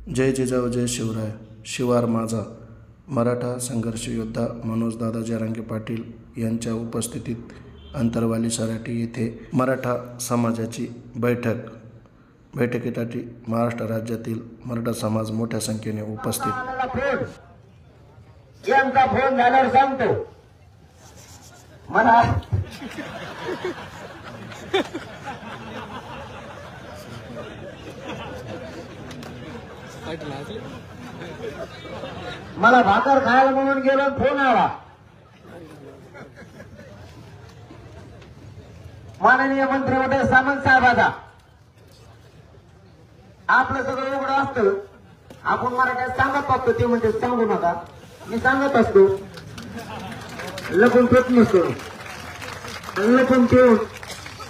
जय जिजाऊ जय शिवराय. शिवार माझा. मराठा संघर्ष योद्धा मनोजदादा जरांगे पाटील यांच्या उपस्थितीत अंतरवाली सराटी येथे मराठा समाजाची बैठकीसाठी महाराष्ट्र राज्यातील मराठा समाज मोठ्या संख्येने उपस्थित. यांचा फोन झाल्यावर सांगतो मला. मला भाकर खायला म्हणून गेलो, फोन आला. माननीय मंत्री महोदय सामंत साहेबाचा. आपलं सगळं उघडं असतं, आपण मराठ्यात सांगत असतो, ते म्हणजे सांगू नका. मी सांगत असतो, लपून फेक नसतो. लपून ठेवून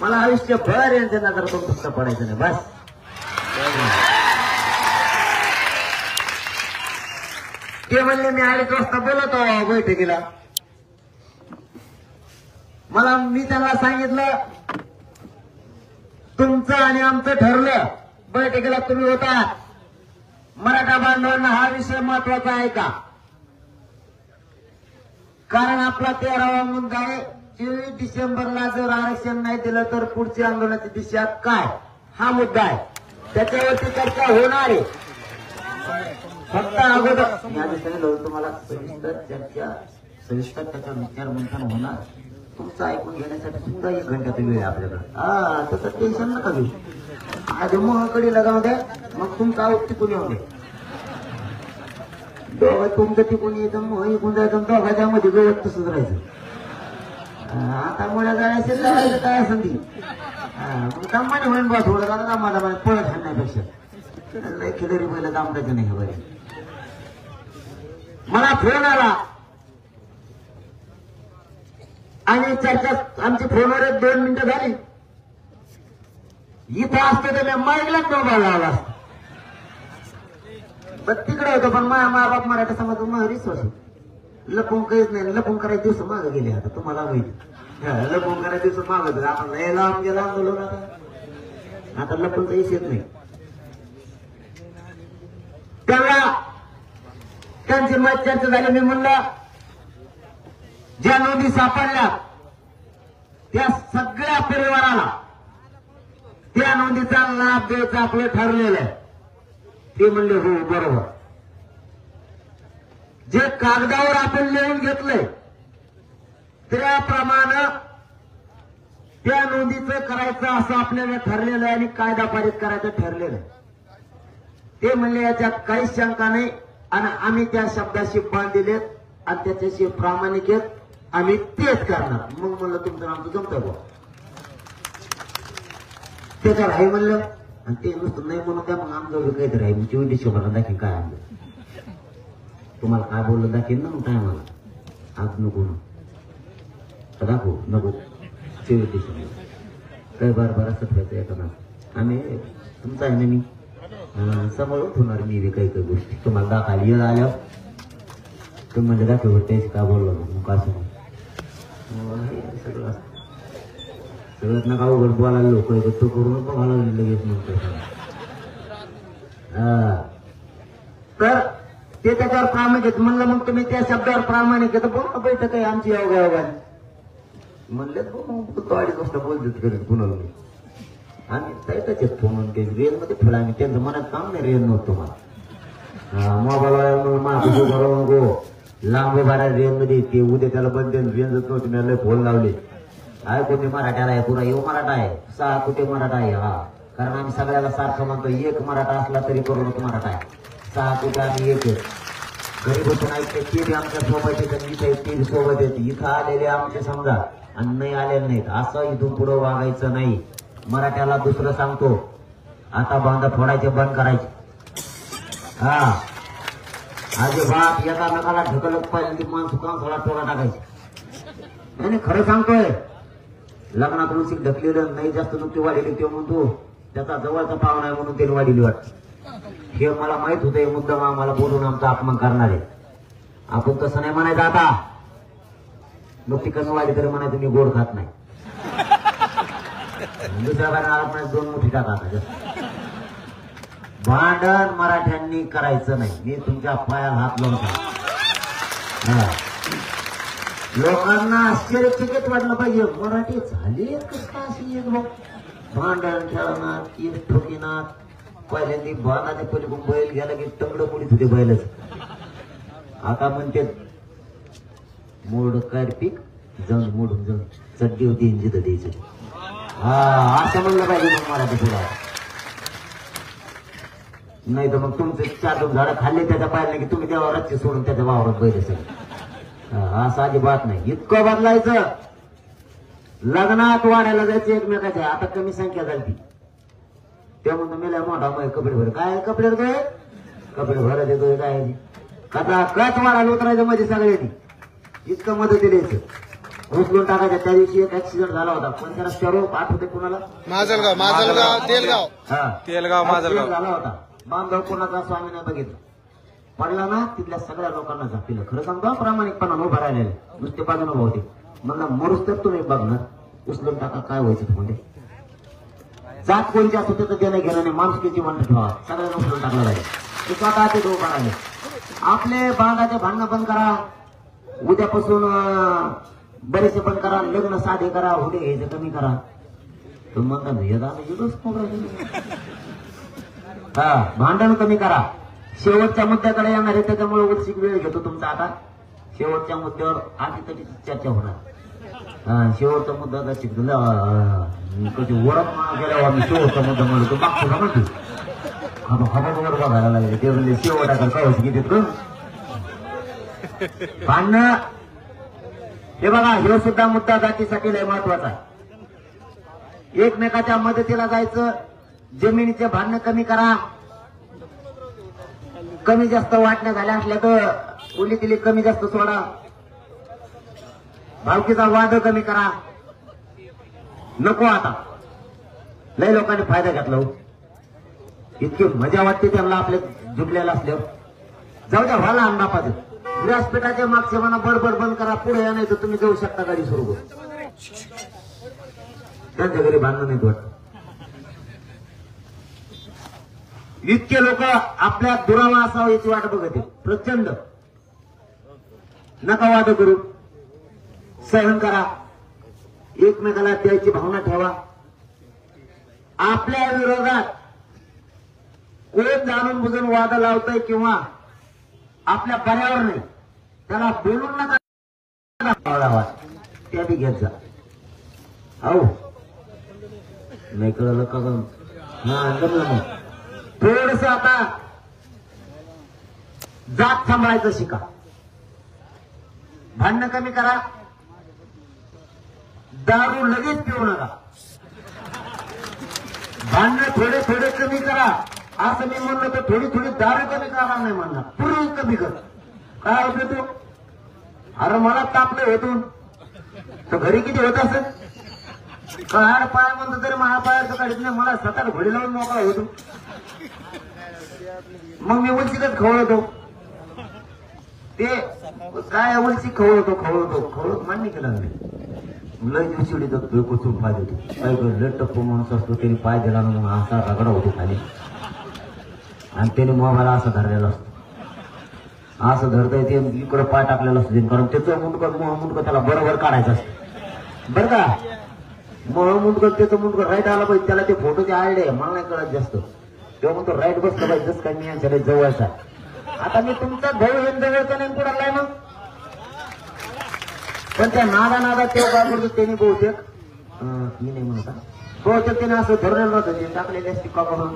मला आयुष्यभर यांच्या नजरातून फक्त पडायचं नाही, बस. ते म्हणले मी 2:30 वाजता बोलतो बैठकीला. मी त्यांना सांगितलं, तुमचं आणि आमचं ठरलं, बैठकीला तुम्ही होता. मराठा बांधवांना हा विषय महत्वाचा आहे का? कारण आपला 13वा मुद्दा आहे, 24 डिसेंबरला जर आरक्षण नाही दिलं तर पुढची आंदोलनाची दिशा काय, हा मुद्दा आहे. त्याच्यावरती चर्चा होणार आहे. फक्त अगोदर तुम्हाला सविस्तर चर्चा, सविस्तर त्याचा विचार मंथन होणार. तुमचं ऐकून घेण्यासाठी सुद्धा 1 घंट्याचा वेळ आहे आपल्याकडे. तसं टेन्शन नका घेऊ. आधी मोहकडे लगाव द्या, मग तुमचं आऊट टिकून येऊ दे. दोघं तुमचं टिकून यायचं, मोह इकून जायचं, दोघांच्या मध्ये गवत तसंच राहायचं. आता मुळ्या जायचं काय संधी मग दमाने होईन बा. थोडं का दामाला पळत हाणण्यापेक्षा खिदरी पहिलं दामडायचं नाही. बरे मला फोन आला आणि चर्चा आमची फोनवर 2 मिनिटं झाली. इथं असतं तर मी माईकलाच मोबाईल लावला असतो. पण तिकडे होतं, पण माझ्या मा बाप मराठा समाज रिसोर्स लपून काहीच नाही. लपून करायचे दिवस मागे गेले. आता तुम्हाला माहिती, लपून करायचे दिवस मागत आपण लय लांब गेला आंदोलन. आता लपून काहीच येत नाही. त्याला त्यांची मत चर्चा झाली. मी म्हणलं, ज्या नोंदी सापडल्या त्या सगळ्या परिवाराला त्या नोंदीचा लाभ द्यायचं आपलं ठरलेलं आहे. ते म्हणले हो बरोबर. जे कागदावर आपण लिहून घेतलंय त्याप्रमाणे त्या नोंदीचं करायचं असं आपल्याला ठरलेलं आहे आणि कायदा पारित करायचं ठरलेलं आहे. ते म्हणले याच्यात काहीच शंका नाही आणि आम्ही त्या शब्दाशी बांधलेत आणि त्याच्याशी प्रामाणिक आहेत, आम्ही तेच करणार. मग म्हणलं तुमचं आमचं जमतं बा. त्याच्यावर आहे म्हणलं आणि ते नुसतं नाही म्हणून द्या. मग आमचं काहीतरी आहे. मी 24 डिसेंबरला दाखीन काय आणलं, तुम्हाला काय बोललं दाखीन ना. मग काय मला आज नको ना दाखवू नको. 24 डिसेंबर काय बार असं ठेवायचं एखादा. आम्ही तुमचं आहे ना, मी समोर होणार. मी काही काही गोष्टी तुम्हाला दाखवायला येत आल्यावर तुम्ही म्हणजे दाखव त्याची काय बोललो मग का असं सगळं सगळ्यात नका उघड बोलायला लोक तो करून मला लगेच म्हणतो. तर ते त्याच्यावर प्रामाणिक आहेत. म्हणलं मग तुम्ही त्या शब्दावर प्रामाणिक आहे तर बोला बैठक आहे आमची योगायोगाने. म्हणले बोलतो 2:30 वाजता बोलतो करीत पुन्हा आणि त्याच्यात फोन ते रेल मध्ये फुला. आणि त्यांचं मनात काम नाही, रेल नव्हतं मला. मोबाईल नको लांब बारा रेल मध्ये ते उद्या त्याला बंद रेंजच नव्हती. मी लय फोन लावले. आहे कोणी मराठ्याला आहे, पुरा येऊ मराठा आहे, 6 कुठे मराठा आहे. हा कारण आम्ही सगळ्याला सारखं म्हणतो, 1 मराठा असला तरी करून मराठा आहे. 6 कुठे आम्ही 1 घरी बसून ऐकते. ते बी आमच्या सोबत येतात, इथे ते बी सोबत येते. इथं आलेले आमचे समजा आणि नाही आलेले नाहीत. असं इथून पुढं वागायचं नाही. मराठ्याला दुसरं सांगतो, आता बांधा फोडायचे बंद करायचे. हा अजिबात एका नकाला ढकलत पाहिजे माणसं कांसळा टोळा टाकायचे. आणि खरं सांगतोय, लग्नात उशीक ढकलेलं नाही जास्त नुकती वाढली. ते म्हणतो त्याचा जवळचा पाहुणा आहे म्हणून त्याने वाढली वाटत. हे मला माहित होतं. मुद्दाम आम्हाला बोलून आमचा अपमान करणार आहे. आपण तसं नाही म्हणायचं. आता नुकती कमी वाढली तरी म्हणायचं मी गोड खात नाही. दुसऱ्या बाहेर 2 मुठी टाका. भांडण मराठ्यांनी करायचं नाही. मी तुमच्या पायाला हात लावून सांगतो. हा. लोकांना आश्चर्यचकित वाटलं पाहिजे, मराठी झाली कसं अशी एक बघ. भांडण खेळणार, केस ठोकीनार. पहिल्यांदा बाणाच्या पलीकडून बैल गेला की तंगड मुडीत होते बैलच. आता म्हणते मोड काय पीक जण मोडून जण चड्डी होती इंजित द्यायची. हा असं म्हणलं पाहिजे मग मराठी पुढे. नाही तर मग तुमचे 4-2 झाडं खाल्ले त्याच्या पाहिजे की तुम्ही त्या वावरात सोडून त्याच्या वावरात बैल असेल. असं अजिबात नाही. इतकं बदलायचं. लग्नात वाढायला जायचं एकमेकाच्या. आता कमी संख्या झाली ते म्हणून मेला मोठा मग कपडे भर. काय कपडे भरतोय? कपडे भरत येतोय काय कथा कच वाढायला उतरायचं मध्ये सगळ्यांनी. इतकं मदत द्यायचं. उचलून टाकायचं. त्या दिवशी एक ऍक्सिडेंट झाला होता. कोणत्या रस्त्यावर आठवते कुणाला? तेलगाव माजलगाव झाला होता. बांधव कोणाचा स्वामी नाही बघितलं. पडला ना तिथल्या सगळ्या लोकांना झापिलं. खरं सांगतो प्रामाणिकपणा उभा राहिलेले नुसते बाजूने होते. म्हणला मरूच तर तुम्ही बघणार. उचलून टाका काय व्हायचं म्हणजे. जात कोणती असतो त्याचं देणं घेणं नाही. माणुसकीची म्हणत ठेवा. सगळ्यांना उचलून टाकलं पाहिजे. ते स्वतः ते उभा राहिले. आपले बांधाचे भांडणं बंद करा. उद्यापासून बरेचसे बंद करा. लग्न साधे करा. हुडे घ्यायचं कमी करा. तर म्हणतात हा भांडण कमी करा. शेवटच्या मुद्द्याकडे येणार आहे त्याच्यामुळे उलसिक वेळ घेतो तुमचा. आता शेवटच्या मुद्द्यावर आधी चर्चा होणार. शेवटचा मुद्दा कशी ओळख गेल्यावर आम्ही शेवटचा मुद्दा म्हणतो मागतो ना म्हणतो. खबर बघायला लागले ते म्हणजे शेवटाकडे काय किती भांडणं. हे बघा हे सुद्धा मुद्दा जातीसाठी लय महत्वाचा आहे. एकमेकाच्या मदतीला जायचं. जमिनीचे भांडणं कमी करा. कमी जास्त वाटण्या झाल्या असल्या तर उली तिली कमी जास्त सोडा. भावकीचा वाद कमी करा. नको आता लय लोकांनी फायदा घेतला. इतकी मजा वाटते त्यांना आपल्या जुडलेला असल्यावर. जाऊ द्या व्हायला अंदापाच. व्यासपीठाच्या मागचे म्हणा बडबड बंद करा. पुढे या नाही तर तुम्ही जाऊ शकता गाडी सुरू करून. त्यांच्या घरी भांडणं नाही वाटत. इतके लोक आपल्या दुरावा असावं याची वाट बघत आहेत. प्रचंड. नका वाद करू. सहन करा. एकमेकाला द्यायची भावना ठेवा. आपल्या विरोधात कोण जाणून बुजून वाद लावतोय किंवा आपल्या पर्यावर नाही त्याला बोलून नका. त्या बी घेत जा. हो नाही कळलं का? हा जमलं मग. थोडस आता जात सांभाळायचं शिका. भांडणं कमी करा. दारू लगेच पिऊ नका. भांडणं थोडे थोडे कमी करा. असं मी म्हणलं तर थोडी थोडी दारू कमी करा नाही म्हणणार. पूर्वी कमी कर. काय होत तू? अरे मला तापले होतून तर घरी किती होत असेल? काढ पाय म्हणतो तरी महापायाचं काढत नाही. मला सतत घोडी लावून मोकळा होतो. मग मी उलसीकच खवळतो. ते काय उलसी खवळतो मान्य केलं नाही. लय दिवशी उडी जातो कोचून पाय देतो. काय लय टप्पू माणूस असतो त्याने पाय दिला ना मग असा रगडा होतो खाली. आणि त्याने मोबाईल असा धरलेला असतो. असं धरता येते इकडे पाय टाकलेला असतो. कारण त्याचं मुंडकं त्याला बरोबर काढायचं असतं बरं का. मुंडकं त्याचं मुंडकं राईट आला पाहिजे. त्याला ते फोटोचे आयडिया मला नाही कळत जास्त. तेव्हा म्हणतो राईट बसलं पाहिजे. जसं काय मी यांच्या जवळचा. आता मी तुमचा भाऊ हे जवळचा नाही पुढालाय मग. पण त्या नादा तेव्हा काय करतो त्यांनी बहुतेक मी नाही म्हणता बहुतेक त्याने असं धरलेलं राहतं. टाकलेली असते का करून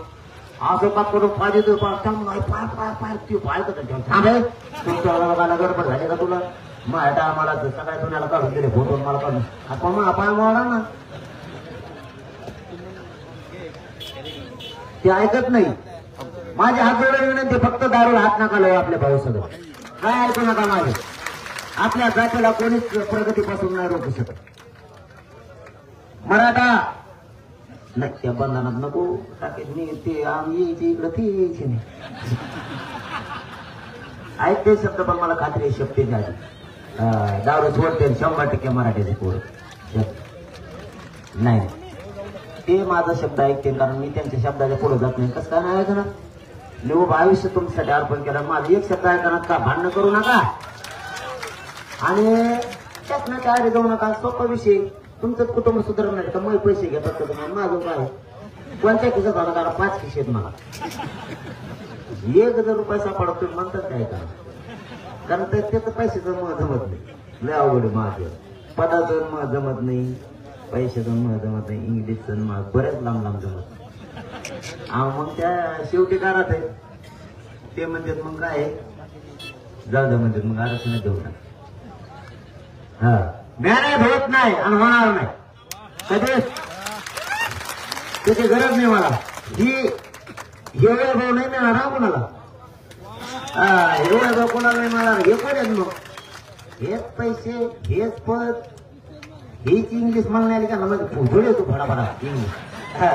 असं का करून पाय देतो. पाय पाय पाय थांबे तुमच्या बघायला गडबड झाली का तुला? मग आम्हाला सगळ्या दुनियाला काढून दिले फोटो मला काढून. आपण मग पाय मोडा ना. ते ऐकत नाही. माझे हात जोडून विनंती फक्त दारूला हात नका लावू. आपल्या भाऊ सगळं काय ऐकू नका माझे. आपल्या जातीला कोणीच प्रगतीपासून नाही रोखू शकत. मराठा नाही त्या बंधनात नको टाकेल मी. ते आम्ही यायचे इकडं ते यायचे नाही. ऐकते शब्द पण मला खात्री आहे शब्दाची आधी दारू सोडते 100% मराठीचे पोर नाही. ते माझा शब्द ऐकते कारण मी त्यांच्या शब्दाच्या पुढे जात नाही. कसं काय नाही ऐकणार. निवड आयुष्य तुमच्यासाठी अर्पण केलं. माझं एक शब्द ऐकणार का, भांडणं करू नका आणि त्यातनं काय जाऊ नका. सोपा विषय, तुमचं कुटुंब सुधारणार का मग पैसे घेतात का तुम्हाला? माझं काय कोणत्या खिशात आला काढा, 5 खिशे आहेत मला. 1,000 रुपये सापडा तुम्ही म्हणतात काय का? कारण त्याचं पैशाचं मग जमत नाही. लय अवघड माझं पदाचं मग जमत नाही, पैशाचं मग जमत नाही, इंग्लिशचं मग बऱ्याच लांब लांब जमत नाही. मग त्या शेवटी काढत आहे ते म्हणतात मग काय जाऊ द्या म्हणतात मग आरक्षण देऊ नका. हा मॅनेज होत नाही आणि होणार नाही कधीच. त्याची गरज नाही मला. ही एवढा भाऊ नाही मिळणार हा कोणाला. एवढा भाऊ कोणाला नाही मिळणार. हे कोण आहेत मग? हेच पैसे, हेच पद, हेच इंग्लिश मला नाही आली का ना मग झोड येतो फडाफडा इंग्लिश. हा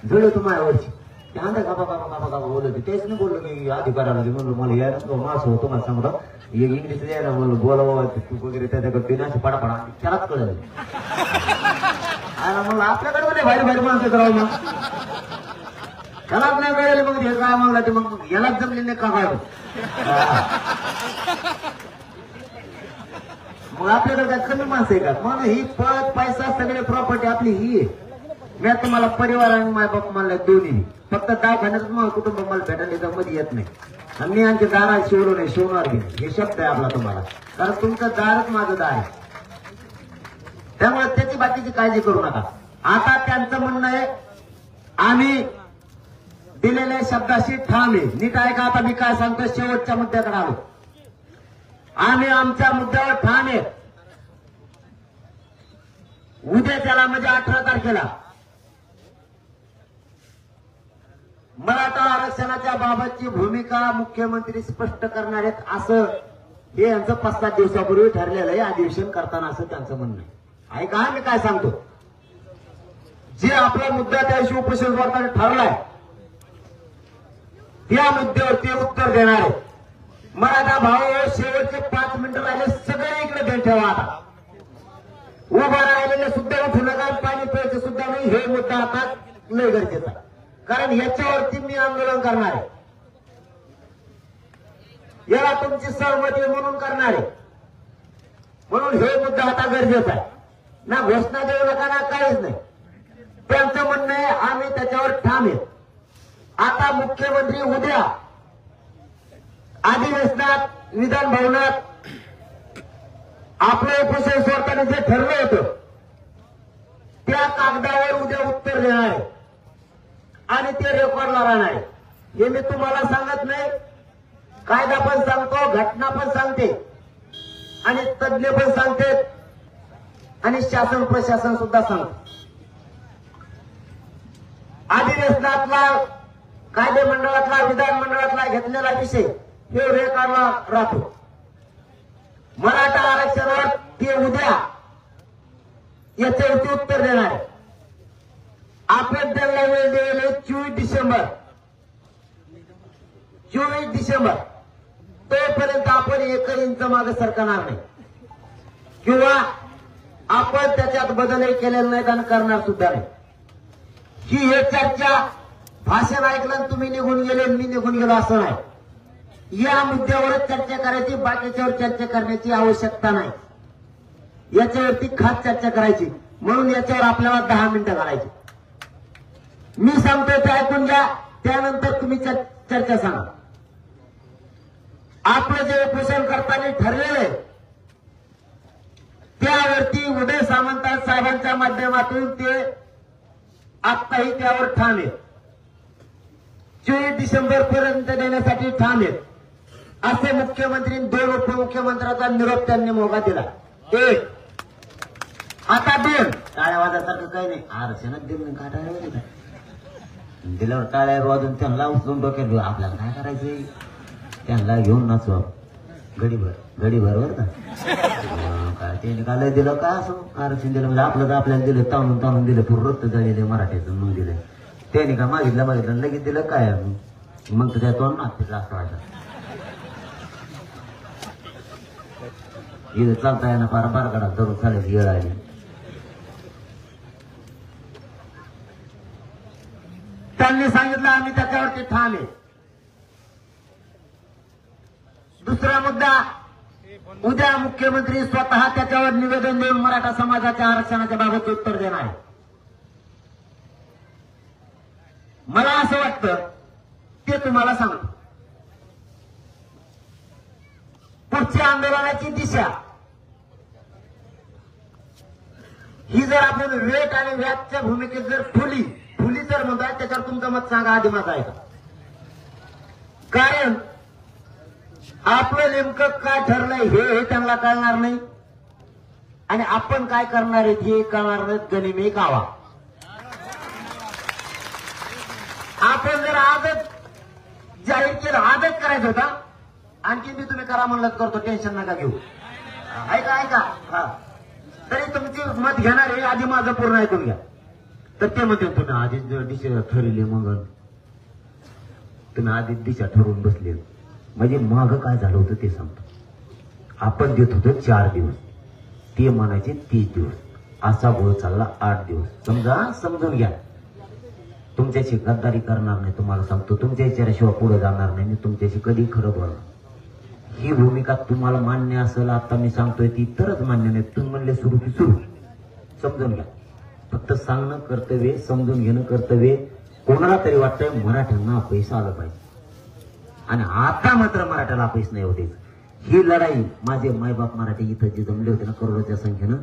झोड येतो माझ्यावरची. त्यानंतर गाबा गाबा गाबा गाबा बोलत तेच नाही बोललो की अधिकाराला म्हणलं मला यायला मास होतो मला सांगतो इंग्लिश यायला म्हणलं बोलावं वगैरे त्याच्याकडे ते असे पडापडा त्यालाच कळलं. म्हणलं आपल्याकडे पण बाहेर बाहेर माणसं करावं मग त्यालाच नाही कळले. मग हे काय म्हणलं ते मग यालाच जमले नाही का काय. मग आपल्याकडे काय कमी माणसं आहे का? मग ही पद पैसा सगळे प्रॉपर्टी आपली ही आहे. मी तुम्हाला परिवार आणि माय बाप म्हणलं दोन्ही. फक्त दवाखान्यात मग कुटुंब मला भेटायला मध्ये येत नाही आणि मी आणखी दारात शिवलो नाही, शिवणार घे हे शब्द आहे आपला तुम्हाला. कारण तुमचं दारच माझं दार आहे. त्यामुळे त्याची बाकीची काळजी करू नका. आता त्यांचं म्हणणं आहे आम्ही दिलेल्या शब्दाशी ठाम आहे. नीट ऐका आता मी काय सांगतो. शेवटच्या मुद्द्याकडे आलो. आम्ही आमच्या मुद्द्यावर ठाम आहे. उद्या त्याला म्हणजे 18 तारखेला मराठा आरक्षणाच्या बाबतची भूमिका मुख्यमंत्री स्पष्ट करणार आहेत असं हे यांचं 5-7 दिवसापूर्वी ठरलेलं आहे अधिवेशन करताना असं त्यांचं म्हणणं आहे. ऐका मी काय सांगतो. जे आपला मुद्दा त्या दिवशी उपोषण करताना ठरलाय त्या मुद्द्यावर ते उत्तर देणार आहे. मराठा भाऊ शेवटचे 5 मिनिटं राहिले सगळे इकडे देण ठेवा. आता उभा राहिलेले सुद्धा उठू नका, पाणी प्यायचं सुद्धा नाही. हे मुद्दा आता लय गरजेचा आहे. कारण याच्यावरती मी आंदोलन करणार आहे. याला तुमची सहमती म्हणून करणार आहे. म्हणून हे मुद्दा आता गरजेचा आहे. ना घोषणा देऊ नका ना काहीच नाही. त्यांचं म्हणणं आहे आम्ही त्याच्यावर ठाम आहे. आता मुख्यमंत्री उद्या अधिवेशनात विधान भवनात आपलं उपोषण सोडताना जे ठरलं होतं त्या कागदावर उद्या उत्तर देणार आहे आणि ते रेकॉर्डला राहणार आहे. हे मी तुम्हाला सांगत नाही. कायदा पण सांगतो, घटना पण सांगते आणि तज्ञ पण सांगते आणि शासन प्रशासन सुद्धा सांगतो. अधिवेशनातला कायदे मंडळातला विधान मंडळातला घेतलेला विषय हे रेकॉर्डला राहतो. मराठा आरक्षणावर ते उद्या याच्यावरती उत्तर देणार आहे. आपण त्यांना वेळ दिलेली 24 डिसेंबर. 24 डिसेंबर तोपर्यंत आपण 1 इंच मागे सरकणार नाही किंवा आपण त्याच्यात बदलही केलेला नाही आणि करणार सुद्धा नाही. ही हे चर्चा भाषण ऐकलं तुम्ही निघून गेले मी निघून गेलो असं नाही. या मुद्द्यावरच चर्चा करायची, बाकीच्यावर चर्चा करण्याची आवश्यकता नाही. याच्यावरती खास चर्चा करायची. म्हणून याच्यावर आपल्याला 10 मिनिटं घालायची. मी सांगतोय ते ऐकून घ्या, त्यानंतर तुम्ही चर्चा सांगा. आपलं जे उपोषण करताना ठरलेलं आहे त्यावरती उदय सामंत साहेबांच्या माध्यमातून ते आत्ताही त्यावर ठाम आहे. 24 डिसेंबर पर्यंत देण्यासाठी ठाम आहेत असे मुख्यमंत्री 2 उपमुख्यमंत्र्यांचा निरोप त्यांनी मोगा दिला. 1 आता 2 टाळ्या वाजासारखं काही नाही. आरक्षणात दिलं का टाळ्या दिल्यावर टाळ्या वाजून त्यांना उचलून डोक्यात आपल्याला काय करायचंय त्यांना घेऊन नाचू गडीभर बरं का. काय त्यांनी काल दिलं का असं आरक्षण दिलं म्हणजे आपलं तर आपल्याला दिलं ताणून दिलं पूर्ण झालेलं मराठीचं मग दिलं. त्यांनी का मागितलं लगेच दिलं काय मग तर त्या तोंड नाचते असं वाटतं. इथं चालता येणं फार बारकाडा धरून चालायची वेळ आली. त्यांनी सांगितलं आम्ही त्याच्यावरती ठाम आहे. दुसरा मुद्दा, उद्या मुख्यमंत्री स्वतः त्याच्यावर निवेदन देऊन मराठा समाजाच्या आरक्षणाच्या बाबत उत्तर देणार आहे. मला असं वाटतं ते तुम्हाला सांगतो. पुढच्या आंदोलनाची दिशा ही जर आपण वेट आणि व्याजच्या भूमिकेत जर फुली जर म्हणतात, त्याच्यावर तुमचं मत सांगा, आधी मत आहे का? कारण आपलं नेमकं काय ठरलंय हे त्यांना कळणार नाही आणि आपण काय करणार आहे हे कळणार नाही. गनिमी कावा. आपण जर आजच जाहीर केलं, आजच करायचं होता, आणखी मी तुम्ही करा म्हणलं करतो, टेन्शन नका घेऊ. ऐका हा, तरी तुमची मत घेणार आहे, आधी माझं पूर्ण ऐकून घ्या. तर ते म्हणते तुम्ही आधीच दिशा ठरली, मग तुम्ही आधीच दिशा ठरवून बसले. म्हणजे मागं काय झालं होतं ते सांगतो. आपण देत होतो 4 दिवस, ते म्हणायचे 30 दिवस, असा गोळ चालला 8 दिवस. समजून घ्या. तुमच्याशी गद्दारी करणार नाही, तुम्हाला सांगतो. तुमच्या विचाराशिवाय पुढे जाणार नाही, मी तुमच्याशी कधी खरं बोलणार. ही भूमिका तुम्हाला मान्य असेल, आता मी सांगतोय ती, तरच मान्य नाही. तुम्ही म्हणले सुरू की सुरू. समजून घ्या. फक्त सांगणं कर्तव्य, समजून घेणं कर्तव्य. कोणाला तरी वाटतंय मराठ्यांना पैसा आला पाहिजे आणि आता मात्र मराठ्याला पैसा नाही होते. ही लढाई माझे मायबाप मराठी इथं जे जमले होते ना करोडोच्या संख्येनं,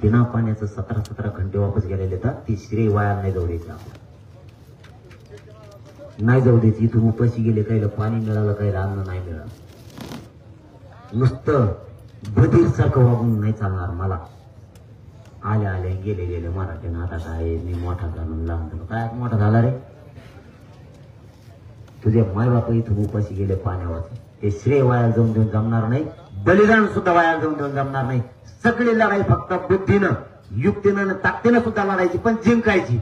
बिना पाण्याचं 17 घंटे वापस गेलेले तर ती श्रेय वाया नाही जाऊ द्यायची. नाही जाऊ द्यायची. इथून उपाशी गेले, काहीला पाणी मिळालं, काहीला अन्न नाही मिळालं. नुसतं बधीर सारखं वागून नाही चालणार. मला आले गेले मराठीनं. आता काय मी मोठा झालो, लहान झालो. काय मोठा झाला रे? तुझे मायबाप इथून उपाशी गेले पाण्यावर, ते श्रेय वाया जाऊन देऊन जमणार नाही. बलिदान सुद्धा वाया जाऊन देऊन जमणार नाही. सगळी लढाई फक्त बुद्धीनं, युक्तीनं, ताकदीनं सुद्धा लढायची, पण जिंकायची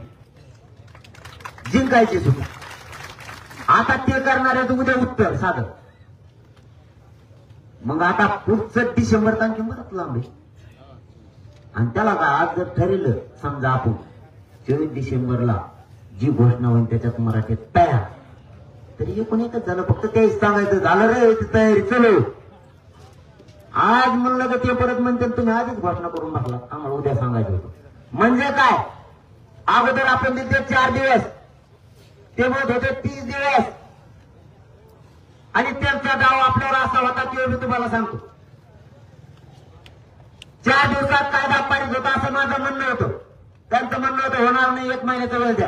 सुद्धा. आता ते करणार आहे उद्या उत्तर साधं. मग आता पुढचं डिसेंबर तारखे बरंच लांब आहे. आणि त्याला काय आज जर ठरलं, समजा आपण 24 डिसेंबरला जी घोषणा होईल त्याच्यात मराठी तयार, तरी एकूण एकच झालं. फक्त तेच सांगायचं, झालं रे तयारी, चलो. आज म्हणलं तर ते परत म्हणते तुम्ही आधीच घोषणा करून बसला, आम्हाला उद्या सांगायचं होतं. म्हणजे काय, अगोदर आपण तिथे 4 दिवस, ते म्हणत होते 30 दिवस, आणि त्यांचा डाव आपल्यावर असा होता ते मी तुम्हाला सांगतो. 4 दिवसात कायदा पारित होता असं माझं म्हणणं होतं. त्यांचं म्हणणं होतं होणार नाही, 1 महिन्याचा वेळ द्या.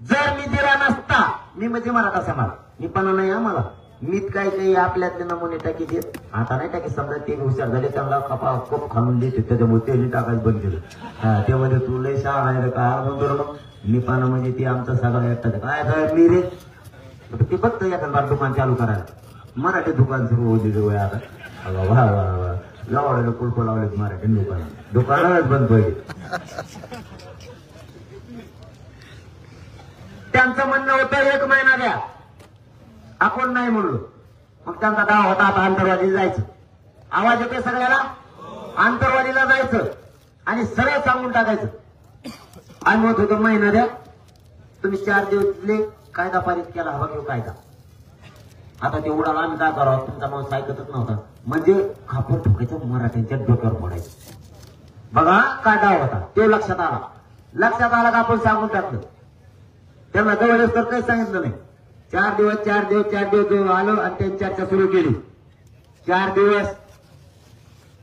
जर मी दिला नसता, मी म्हणजे मराठा समाज, मी पण नाही आम्हाला, मीच काही आपल्यातले नमुने टाकी देत. आता नाही टाकी, समजा ते हुशार झाले, चांगला कप खालून देते, त्याच्यामुळे ते टाकायचं बंद केलं. ते म्हणजे तू लय शाळा आहे काय म्हणतो मग मी पाना, म्हणजे ती आमचा सगळं एकटाच काय मी रे. ते फक्त एखादा दुकान चालू करायला, मराठी दुकान सुरू होते जवळ. आता वा लावलेलं कुलप लावलेत मराठी दुकानालाच बंद पाहिजे. त्यांचं म्हणणं होतं 1 महिना द्या, आपण नाही म्हणलो. मग त्यांचा डाव होता आता आंतरवादीला जायचं. आवाज येतोय सगळ्याला? आंतरवादीला जायचं आणि सरळ सांगून टाकायचं. आणि म्हणत होतं महिना द्या, तुम्ही 4 दिवस दिले, कायदा पारित केला, हवा घेऊ कायदा. आता ते उडाला, आम्ही काय करावं, तुमचा माणूस ऐकतच नव्हता. म्हणजे खापर ठोकायचं, मराठ्यांच्या डोक्यावर पडायचं. बघा काय डाव होता तो लक्षात आला का आपण सांगून टाकलं. त्यांना जवळच तर काही सांगितलं नाही. 4 दिवस आलो आणि त्यांनी चर्चा सुरू केली. 4 दिवस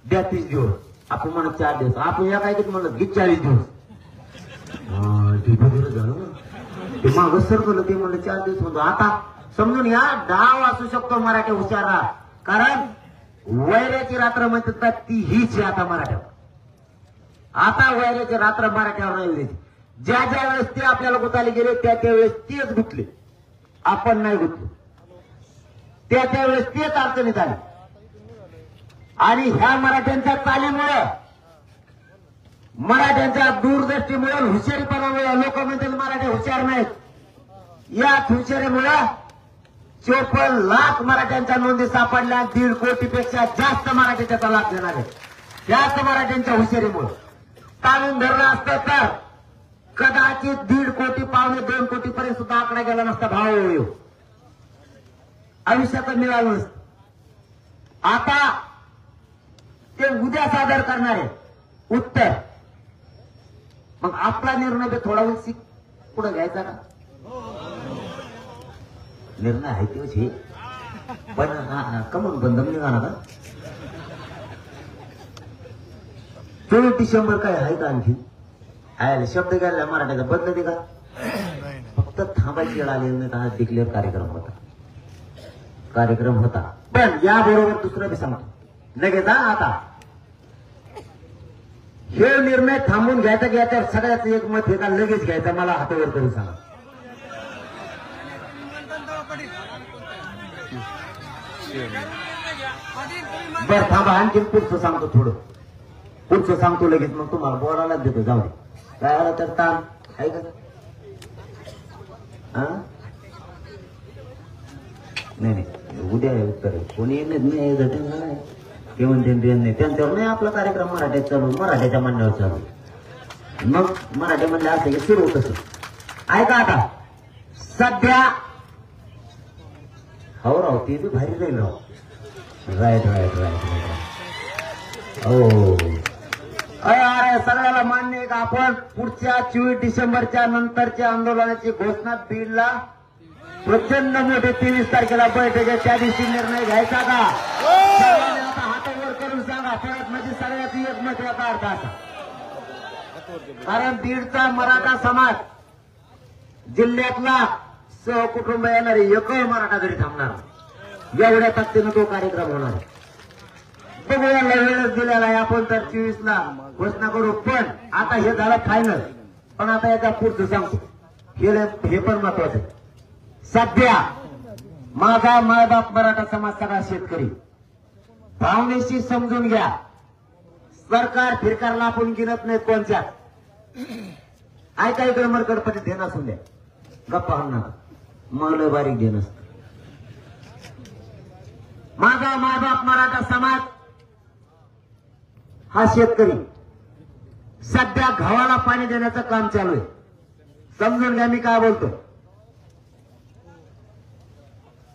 द्या, 30 दिवस. आपण म्हणत 4 दिवस, आपण या काय म्हणलं की 40 दिवस. झालं ते मागं सरकलं, ते म्हणलं 4 दिवस म्हणतो. आता समजून या, डाव असू शकतो मराठी हुशार राहा. कारण वैऱ्याची रात्र म्हणतात ती हीच आहे आता मराठ्यावर. आता वैऱ्याची रात्र मराठ्यावर नाही द्यायची. ज्या वेळेस ते आपल्याला गुताले गेले त्यावेळेस तेच गुतले, आपण नाही गुतलो. त्यावेळेस तेच अडचणीत आले. आणि ह्या मराठ्यांच्या चालीमुळे, मराठ्यांच्या दूरदृष्टीमुळे, हुशारीपणामुळे लोक म्हणतील मराठी हुशार नाहीत. याच हुशारीमुळे 54 लाख मराठ्यांच्या नोंदी सापडल्या. 1.5 कोटीपेक्षा जास्त मराठी त्याचा लाभ घेणार आहेत. त्याच मराठ्यांच्या हुशारीमुळे. ताणून धरलं असतं तर कदाचित 1.5 कोटी, 1.25 कोटी पर्यंत सुद्धा आकडा गेला नसता. भाव आयुष्यात मिळालं नसतं. आता ते उद्या सादर करणार आहे उत्तर. मग आपला निर्णय थोडा उलसी पुढे घ्यायचा ना. निर्णय आहे तेच हे, पण कमून बंद निघाला का. 24 डिसेंबर काय आहे का आणखी आहे शब्द घ्यायला मराठीचा बदलते का. फक्त थांबायची वेळ आलेली नाही. आज डिक्लेअर कार्यक्रम होता. पण याबरोबर दुसरं बी सांगतो लगेच. आता हे निर्णय थांबून घ्यायचा घ्यायचा सगळ्याच एक मत हे का लगेच घ्यायचा मला हातावर करून सांगा. बर थांबा आणखी पुढचं सांगतो. थोडं पुढचं सांगतो लगेच. मग तुम्हाला बोलायला देतो. जाऊ दे काय आलं तर ताण आहे का. नाही उद्या उत्तर कोणी नाही ते म्हणते नाही त्यांच्यावर नाही. आपला कार्यक्रम मराठीत चालू, मराठीच्या म्हणण्यावर चालू. मग मराठी म्हणलं असं की सुरू होत. ऐका आता सध्या हो राव ते बी भारी जाईल राव. राईट हो अरे सगळ्याला मान्य आहे का आपण पुढच्या 24 डिसेंबरच्या नंतरच्या आंदोलनाची घोषणा बीडला प्रचंड मोठे 23 तारखेला बैठक आहे. त्या दिवशी निर्णय घ्यायचा का. आता हातावर करून सांगा. परत म्हणजे सगळ्याची एक मत याचा अर्थ असा. कारण बीडचा मराठा समाज जिल्ह्यातला सहकुटुंब येणारे एकही मराठा घरी थांबणार. एवढ्या ताकदीनं तो कार्यक्रम होणार. बघूया वेळच दिलेला आहे आपण तर 24ला घोषणा करू. पण आता हे झालं फायनल. पण आता याच्या पुढचं सांगतो हे पण महत्वाचं आहे. सध्या माझा मायबाप मराठा समाज सगळा शेतकरी भावनेशी समजून घ्या. सरकार फिरकारला आपण गिनत नाही कोणत्या. ऐका इकडे मरकडपटी ध्यान असून द्या. गप्पा नका मला बारीक ध्यान असत. माझा मायबाप मराठा समाज हा शेतकरी सध्या गव्हाला पाणी देण्याचं काम चालू आहे. समजून घ्या मी काय बोलतो.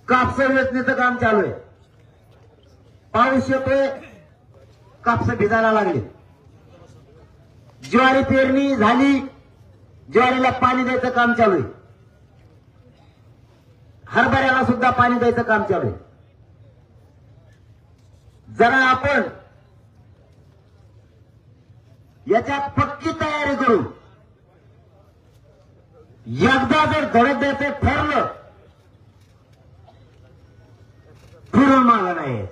कापस वेचण्याचं काम चालू आहे. पाऊस येतोय, कापस भिजायला लागले. ज्वारी पेरणी झाली, ज्वारीला पाणी द्यायचं काम चालू आहे. हरभऱ्याला सुद्धा पाणी द्यायचं काम चालू आहे. जरा आपण याच्यात पक्की तयारी करू. एकदा जर धडक द्यायचं ठरलं फिरून मागं नाही.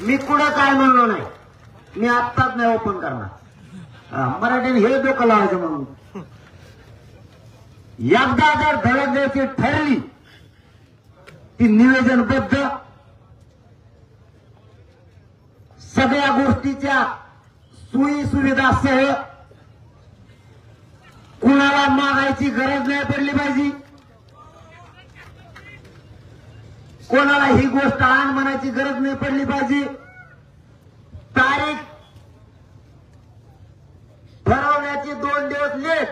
मी कुठं काय म्हणलो नाही. मी आत्ताच नाही ओपन करणार. मराठीने हे डोकं लावायचं म्हणून. एकदा जर धडक द्यायची ठरली ती निवेदनबद्ध सगळ्या गोष्टीच्या सोयी सुविधासह कुणाला मागायची गरज नाही पडली पाहिजे. कोणाला ही गोष्ट आण म्हणायची गरज नाही पडली पाहिजे. तारीख ठरवण्याची 2 दिवस लेट.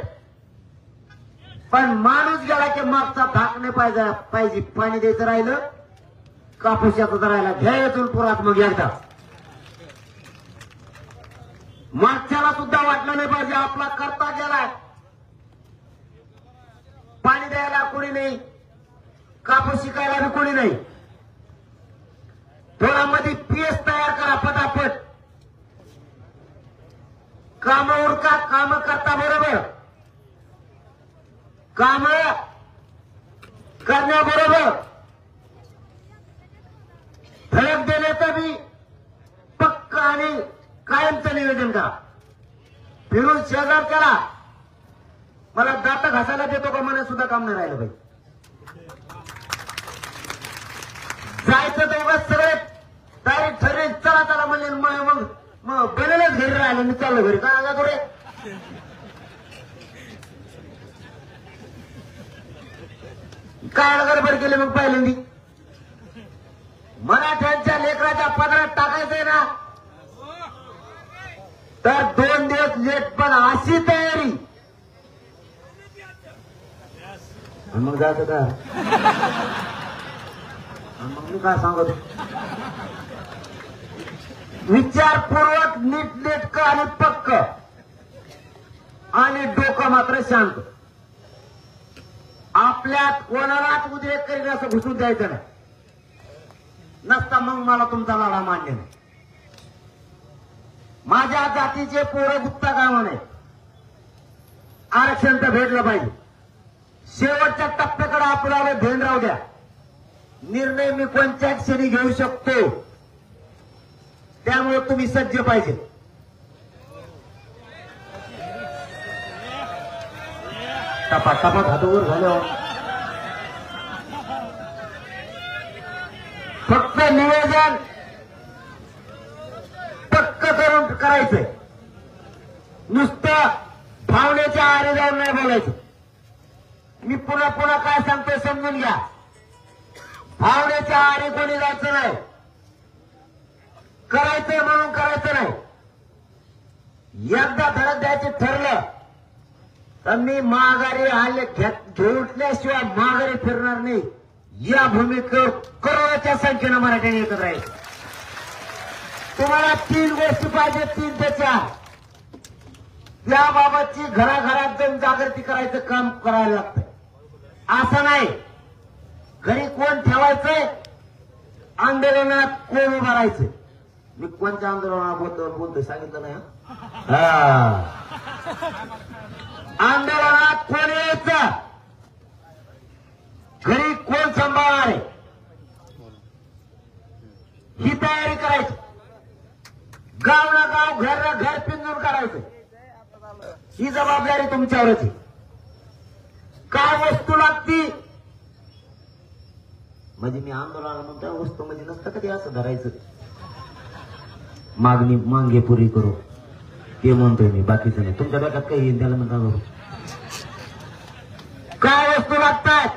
पण माणूस गेला की मागचा धाक नाही पाहिजे. पाणी द्यायचं राहिलं कापूस याचा राहिला घ्यायचं पुरात मग एकदा. मागच्याला सुद्धा वाटलं नाही पाहिजे आपला करता गेलाय. पाणी द्यायला कोणी नाही, कापूस शिकायला बी कोणी नाही. थोडा मध्ये पीएस तयार करा पटापट. काम उरका, काम करता बरोबर, काम करण्याबरोबर फरक देण्याचं बी पक्का आणि कायमचं नियोजन करा. फिरून शेजार करा. मला दात घासायला देतो का मला सुद्धा काम नाही राहिलं पाहिजे. जायचं तेव्हा सगळे तारीख ठरेल. चला चला म्हणले मग बनेलच घरी राहिलं. मी चाललो घरी. काय आगा थोडे काय गडबड केली मग पहिल्यांदी. मराठ्यांच्या लेकराच्या पदरात टाकायचंय ना तर 2 दिवस लेट. पण अशी तयारी मग जायचं का. मग मी काय सांगतो, विचारपूर्वक नीट नेटकं आणि पक्क आणि डोकं मात्र शांत. आपल्यात कोणालाच उद्रेक करीन असं घुसून द्यायचं नाही. नसता मग मला तुमचा लढा मान्य नाही. माझ्या जातीचे पोरं गुप्ता कामा नाही. आरक्षण तर भेटलं पाहिजे. शेवटच्या टप्प्याकडे आपल्याला ध्यान राहू द्या. निर्णय मी कोणत्या क्षणी घेऊ शकतो, त्यामुळे तुम्ही सज्ज पाहिजे. टपाटपात हातवर झालं. फक्त नियोजन पक्क करून करायचंय. नुसतं भावनेच्या आरे जाऊन नाही बोलायचं. मी पुन्हा पुन्हा काय सांगतोय समजून घ्या. भावनेच्या आरे कोणी जायचं नाही. करायचंय म्हणून करायचं नाही. एकदा धडक द्यायचं ठरलं तर मी माघारी आले घेतल्याशिवाय माघारी फिरणार नाही. या भूमिकेवर करोडोच्या संख्येनं मराठ्यांनी एकत्र राहायचं. तुम्हाला 3 गोष्टी पाहिजे, 3 ते 4. त्याबाबतची घराघरात जाऊन जागृती करायचं काम करायला लागतं. असं नाही घरी कोण ठेवायचंय, आंदोलनात कोण उभं राहायचंय. मी कोणत्या आंदोलनात बोलतोय सांगितलं नाही. आंदोलनात कोण यायचं, घरी कोण सांभाळणार आहे, ही तयारी करायची. गाव ना गाव, घर ना घर पिंजून काढायचं. ही जबाबदारी तुमच्यावरच आहे. काय वस्तू लागती म्हणजे मी आंदोलन म्हणतो वस्तू म्हणजे नसतं कधी असं धरायचं. मागणी मांगे पुरी करू ते म्हणतोय मी, बाकीचं नाही. तुमच्या डोक्यात काही येईल त्याला म्हणता. काय वस्तू लागतात,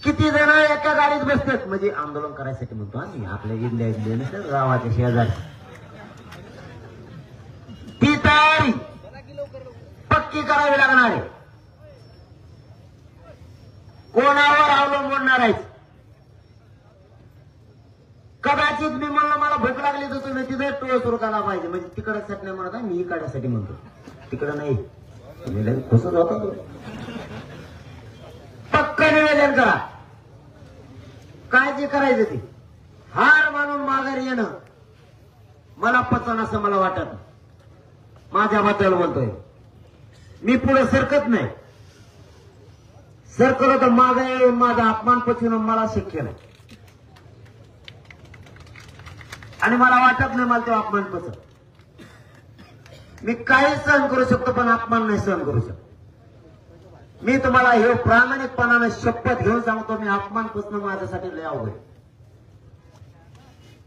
किती जण एका गाडीत बसतात म्हणजे आंदोलन करायसाठी म्हणतो आम्ही. आपल्या इथल्या गावाच्या शेजारी ती तयारी पक्की करावी लागणार आहे. कोणावर अवलंबून नाही. कदाचित मी म्हणलं मला भूक लागली तर तुम्ही तिथे टोळ सुरू करायला पाहिजे. म्हणजे तिकडसाठी नाही म्हणत, मी इकडसाठी म्हणतो. तिकडं नाही कसं होतं. पक्क निवेदन करा. काय जे करायचं ते. हार मानून माघारी येणं मला पचन असं मला वाटत. माझ्याबद्दल बोलतोय मी. पुढे सरकत नाही. सरकलो तर मागे माझा अपमान पचवणं मला शक्य नाही. आणि मला वाटत नाही मला तो अपमान पचत. मी काही सहन करू शकतो पण अपमान नाही सहन करू शकतो. मी तुम्हाला हे प्रामाणिकपणाने शपथ घेऊन सांगतो, मी अपमान पचणं माझ्यासाठी लय अवघड.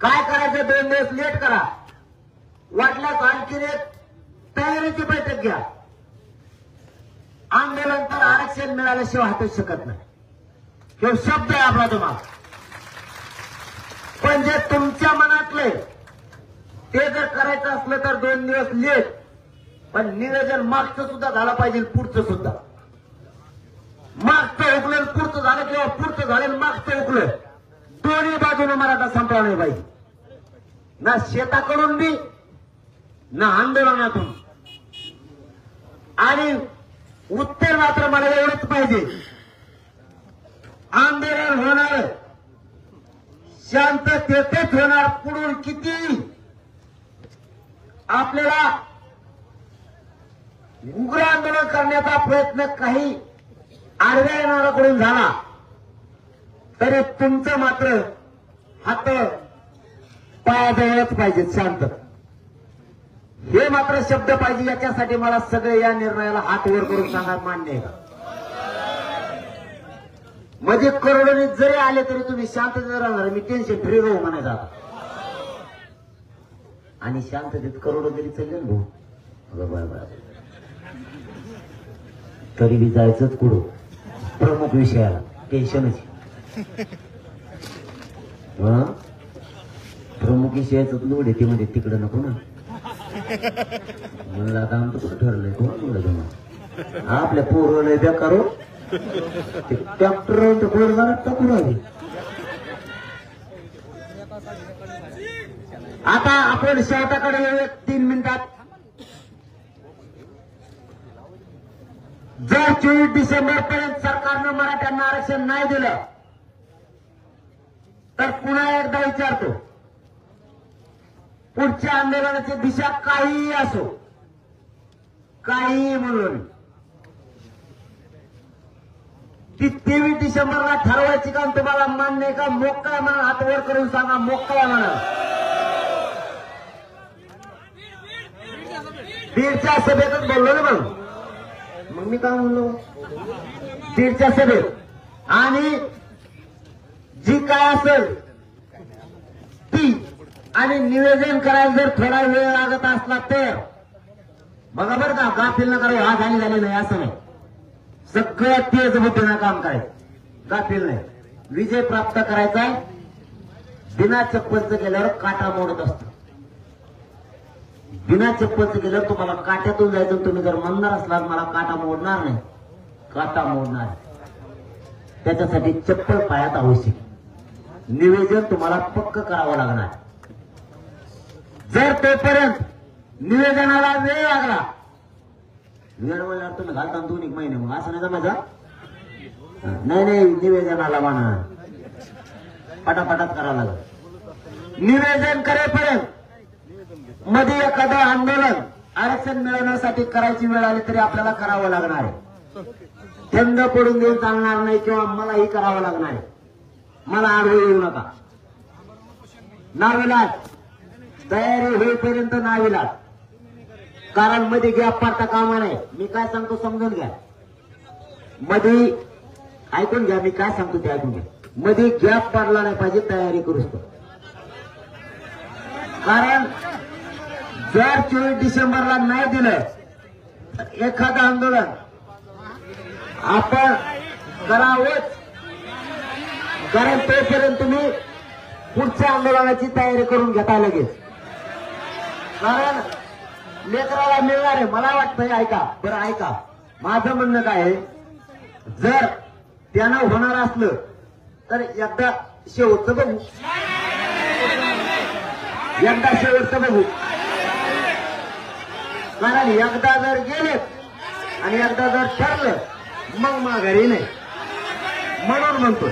काय करायचं 2 दिवस लेट करा. वाटल्यास आणखीन एक तयारीची बैठक घ्या. आंदोलन तर आरक्षण मिळाल्याशिवाय हातच शकत नाही. हे शब्द आहे आपला तुम्हाला. पण जे तुमच्या मनातले ते जर करायचं असलं तर 2 दिवस लेट. पण नियोजन मागचं सुद्धा झालं पाहिजे, पुढचं सुद्धा. मागचं हुकलं पुढचं झालं किंवा पुढचं झालं मागचं हुकलं, दोन्ही बाजूने मराठा संपला नाही पाहिजे. ना शेताकडून बी ना आंदोलनातून. आणि उत्तर मात्र मला एवढंच पाहिजे, आंदोलन होणार शांततेतच होणार. पुढून किती आपल्याला उग्र आंदोलन करण्याचा प्रयत्न काही आडव्या येणाऱ्याकडून झाला तरी तुमचं मात्र हात पायाजवळच पाहिजे. शांत हे मात्र शब्द पाहिजे. याच्यासाठी मला सगळे या निर्णयाला हात वर करून सांगा मान्य आहे का. म्हणजे करोडोनी जरी आले तरी तुम्ही शांततेत राहणार. मी टेन्शन फ्री राहू म्हणायचं आता. आणि शांततेत करोडो जरी चालले ना भाऊ तरी बी जायचंच कुठं प्रमुख विषयाला. टेन्शनच. प्रमुख विषयाच लोड येते म्हणजे तिकडं नको ना. म्हणलं आता आमचं कुठं ठरलंय कोण आपल्या पोरं बेकारो ट्रॅक्टर बोलणार टाकून आली. आता आपण शेवटाकडे येऊ 3 मिनिटात. जर 24 डिसेंबर पर्यंत सरकारनं मराठ्यांना आरक्षण नाही दिलं तर पुन्हा एकदा विचारतो, पुढच्या आंदोलनाची दिशा काहीही असो, काहीही म्हणून ती 23 डिसेंबरला ठरवायची का तुम्हाला मान्य आहे का? मोकळ्या म्हणा, हात वर करून सांगा, मोकळ्या म्हणा. बीडच्या सभेतच बोललो ना मग मी काय म्हणलो, बीडच्या सभेत. आणि जी काय असेल ती, आणि निवेदन करायला जर थोडा वेळ लागत असला तर बघा बरं का, गाफील न करावं. हा झाली नाही असं नाही, सगळ्यात तेज बुद्धीनं काम करायचं, गाफील नाही. विजय प्राप्त करायचा बिना चप्पलचं गेल्यावर काटा मोडत असतो. बिना चप्पलचं गेल्यावर तुम्हाला काट्यातून जायचं. तुम्ही जर म्हणणार असलात मला काटा मोडणार नाही, काटा मोडणार. त्याच्यासाठी चप्पल पायात आवश्यक. निवेदन तुम्हाला पक्क करावं लागणार. जर तोपर्यंत निवेदनाला वेळ लागला, वेळ म्हणल्यावर तुम्ही घालता 2 महिने, मग असं नाही का माझा? नाही, निवेदनाला म्हणा पटापटात करावं लागलं. निवेदन करेपर्यंत मध्ये एखादं आंदोलन आरक्षण मिळवण्यासाठी करायची वेळ आली तरी आपल्याला करावं लागणार आहे. थंड पडून देऊन चालणार नाही, किंवा मलाही करावं लागणार आहे. मला आडवं येऊ नका. नाविलाज, तयारी होईपर्यंत नाविलाज. कारण मध्ये गॅप पाडता कामा नाही. मी काय सांगतो समजून घ्या. मध्ये ऐकून घ्या, मी काय सांगतो ते ऐकून घ्या. मध्ये गॅप पडला नाही पाहिजे, तयारी करूच. कारण जर 24 डिसेंबरला नाही दिलं तर एखादं आंदोलन आपण करावंच. कारण तोपर्यंत तुम्ही पुढच्या आंदोलनाची तयारी करून घेता लगेच. कारण लेकराला मिळणार आहे. मला वाटतंय, ऐका बरं, ऐका माझं म्हणणं काय आहे, जर त्यानं होणार असलं तर एकदा शेवटचं बघू, एकदा शेवटचं बघू. कारण एकदा जर गेले आणि एकदा जर ठरलं मग माघारी नाही. म्हणून म्हणतो,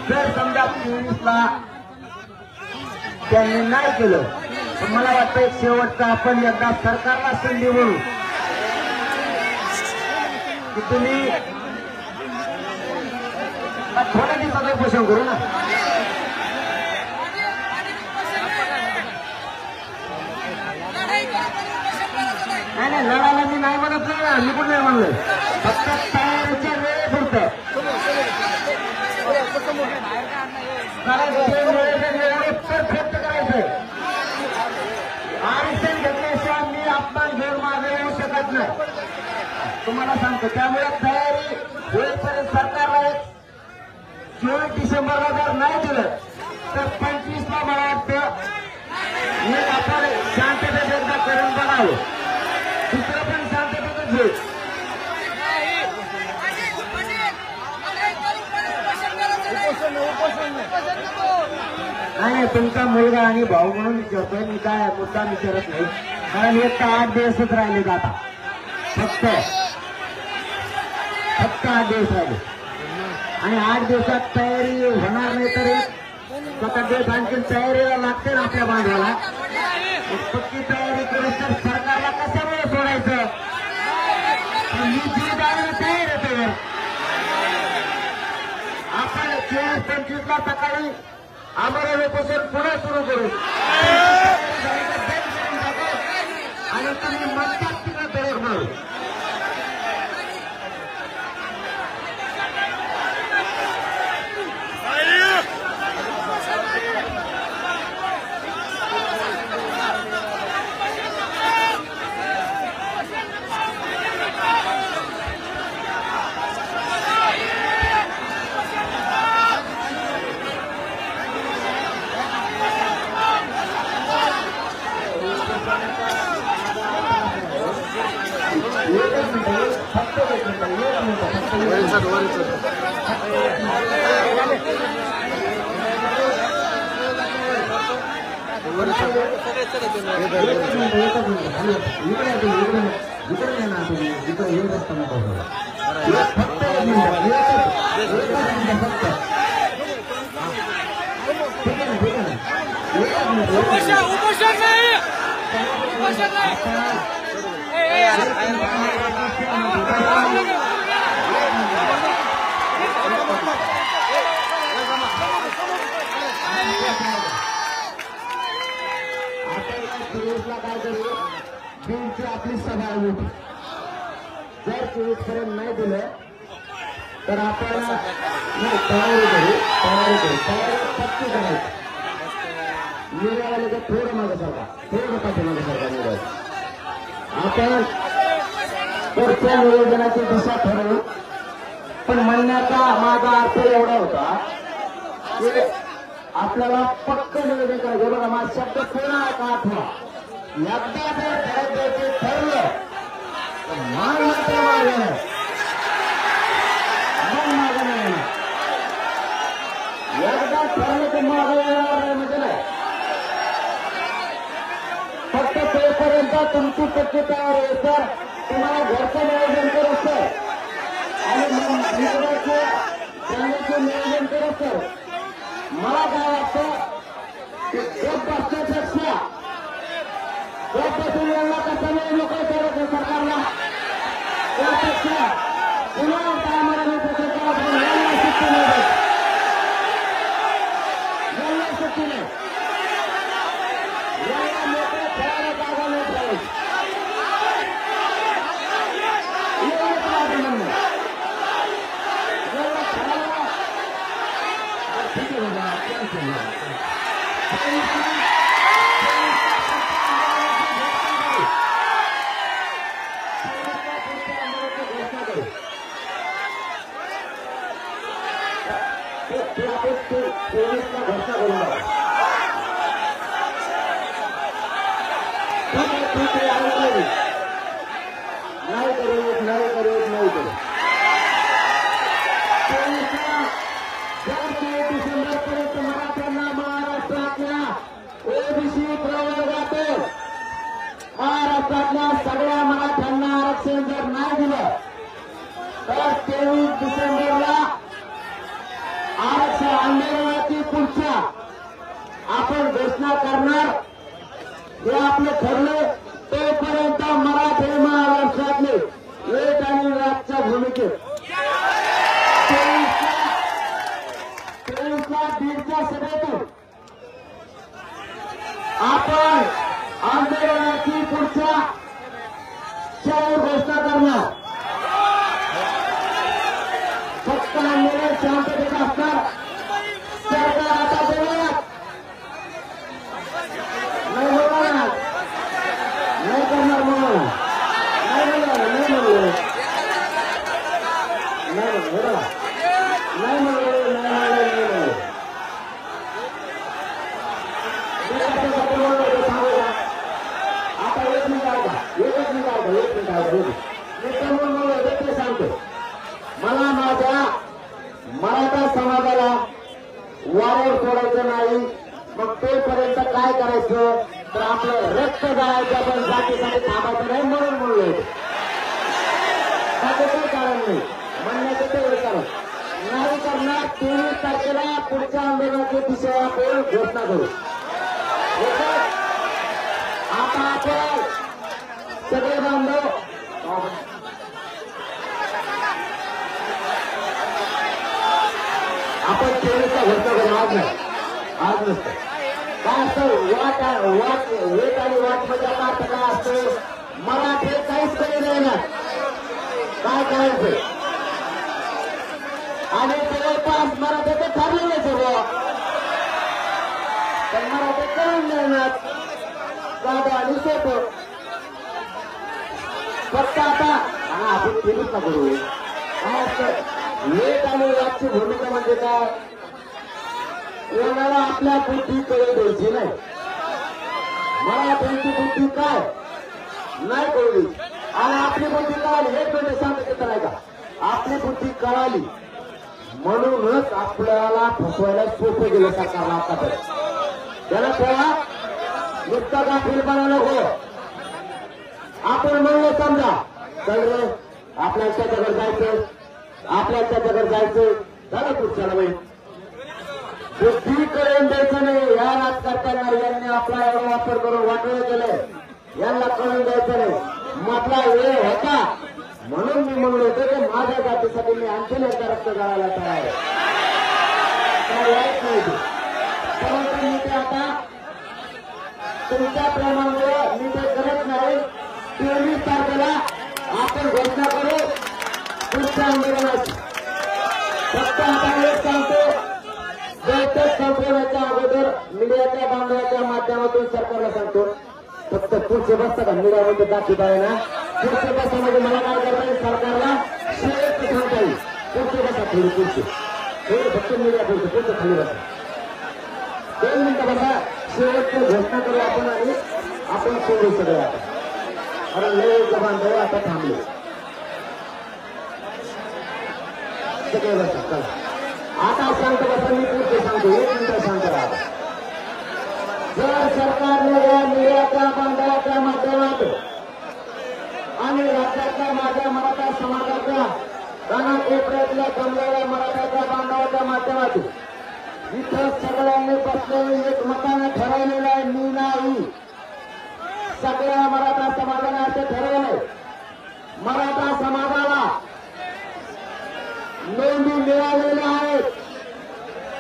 जर समजा 24ला त्यांनी नाही केलं तर मला वाटतं एक शेवटचा आपण एकदा सरकारला संधी म्हणू की तुम्ही थोड्या दिवसाचं उपोषण करू ना. नाही, लढायला मी नाही म्हणत नाही, मी पण नाही म्हणलं. फक्त तयारीच्या वेळेपुरतं. कारण परफेक्ट करायचंय. आरक्षण घेतल्याशिवाय मी अपमान घेऊन मागे येऊ शकत नाही, तुम्हाला सांगतो. त्यामुळे तयारी होईपर्यंत सरकारला 24 डिसेंबरला जर नाही दिलं तर 25ला मला वाटतं हे आपण शांततेत एकदा करून बघावं. दुसरं पण शांततेतच होईल. नाही, तुमचा मुलगा आणि भाऊ म्हणून विचारतोय मी, काय मुद्दा विचारत नाही. कारण एक तर 8 दिवसच राहिले आता, फक्त 8 दिवस राहिले. आणि 8 दिवसात तयारी होणार नाही तरी 7 दिवस आणखी तयारीला लागते ना आपल्या बांधवाला. पक्की तयारी करू तर सरकारला कशा वेळ सोडायचं. मी जी जायला तयार येते. आपण 24-25ला सकाळी आम्हाला उपोषण पुन्हा सुरू करू आणि तुम्ही म्हणतात तिला तयार मारू. एकच मिनिट फक्त एक मिनिट फक्त काय करू बिलची आपली सभा आहे जर 24 पर्यंत नाही दिलं तर आपण तयारी करू पक्की करायची निर्णयाला तर थोडं मागं सरका थोडं पाठीमागं सरका निर्णय आपण पुढच्या नियोजनाची दिशा ठरवू पण म्हणण्याचा माझा अर्थ एवढा होता की आपल्याला पक्क नियोजन करायचं बघा माझा शब्द पुन्हा का आठवा एकदा जर ठरवायचे ठरलं तर मान मात्र मागे नाही मन मागे नाही एकदा ठरलं तर मागे येणार नाही म्हणजे नाही फक्त तोपर्यंत तुमची पक्की तयार आहे सर तुम्हाला घरचं नियोजन करू सर आणि मित्राचे जाण्याचे नियोजन करू सर मला काय वाटतं की एक बसण्यापेक्षा एक बसून यांना कसा वेळ मोकळं करायचं सरकारला त्यापेक्षा पुन्हा कामाला सरकार यांना सुट्टी नाही यांना सुट्टी नाही यांना मोकळं खेळायला जागा नाही ठेवायची एवढंच माझं म्हणणं यांना खेळायला ठीक आहे बाबा घोषणा करून ठीक आहे नाही करू डिसेंबर पर्यंत मराठ्यांना महाराष्ट्रातल्या ओबीसी प्रवर्गातून महाराष्ट्रातल्या सगळ्या मराठ्यांना आरक्षण जर नाही दिलं तर 23 डिसेंबरला आरक्षण आंदोलनाची पुढच्या आपण घोषणा करणार हे आपलं ठरले तोपर्यंत मराठी महाराष्ट्रातले एक आणि राजच्या भूमिकेत 23ला बीडच्या सभेतून आपण आंदोलनाची पुढच्या घोषणा करणार फक्त आंदोलन शांततेत असणार सरकार आता बोलूयात नाही बोलणार नाही करणार म्हणून नाही म्हणलं आता एक मिनिट सांगतो मला माझ्या मराठा समाजाला वाऱ्यावर सोडायचं नाही मग तोपर्यंत काय करायचं तर आपलं रक्त जायचं पण जातीसाठी थांबायचं नाही म्हणून म्हणलं त्याचं काही कारण नाही म्हणण्याचं तेवढं कारण नाही करणार 23 तारखेला पुढच्या आंदोलनाची दिशा आपण घोषणा करू आता आपण सगळे बांधव आपण 23चा घोषणा करू आज नसतं काय असतं वेट आणि वाट म्हणजे अर्थ काय असतो मराठी काहीच कधी नाही ना काय करायचं आणि जवळपास मराठीचं ठरलेलं सर्व पण मराठी करून देणार जागा आणि सोपं फक्त आता आपण केलीच ना करू काय असतं वेट आणि वाटची भूमिका म्हणजे काय कोणाला आपल्या बुद्धी कळू द्यायची नाही मराठ्यांची बुद्धी काय नाही कळली आणि आपली बुद्धी काय हे म्हणजे सांगते कळाली म्हणूनच आपल्याला फसवायला सोपं गेलं सरकारला आतापर्यंत. त्याला तेव्हा नुसतं गाफील बनायला हो. आपण म्हणलं समजा चल रे आपल्याला त्याच्याकडे जायचं, आपल्याला त्याच्याकडे जायचं, झालं पुढच्याला बाई बुद्धी करून द्यायचं नाही. या राजकारत्यांना यांनी आपला एवढा वापर करून वाटवलं केलंय, यांना कळून द्यायचं नाही. म्हटला वेळ होता म्हणून मी म्हणलो होतो की माझ्या जातीसाठी मी आणखीन एकदा रक्त गाळायला तयार आहे. काय वाईट नाही ते, परंतु मी ते आता तुमच्या प्रेमामुळे मी ते करत नाही. 23 तारखेला आपण घोषणा करू पुढच्या आंदोलनाची. फक्त आता एक सांगतो, बैठक संपवण्याच्या अगोदर मीडियाच्या बांधवाच्या माध्यमातून सरकारला सांगतो, फक्त पुढचे बसता का मीडियामध्ये दाखवत आहे ना, पुढचे बसामध्ये मला काय करता येईल, सरकारला शेवट सांगता येईल. पुढचे बसा थोडी पुढचे थोडं फक्त मीडिया पुढचं खाली बसा 2 मिनिटं बसा. शेवटची घोषणा करू आपण आणि आपण सोडू सगळं आता, कारण लय बांधव आता थांबले सगळे बसा. चला आता सांगतो बसा, मी पुढचे सांगतो, 1 मिनिटं सांगतो राहा. जर सरकारने या मीडियाच्या बांधवाच्या माध्यमातून आणि राज्यातल्या माझ्या मराठा समाजाच्या कानाकोपऱ्यातल्या जमलेल्या मराठाच्या बांधवाच्या माध्यमातून इथं सगळ्यांनी बसलेले एकमताने ठरवलेलं आहे, मी नाही, सगळ्या मराठा समाजाने असं ठरवलंय. मराठा समाजाला नोंदी मिळालेल्या आहेत,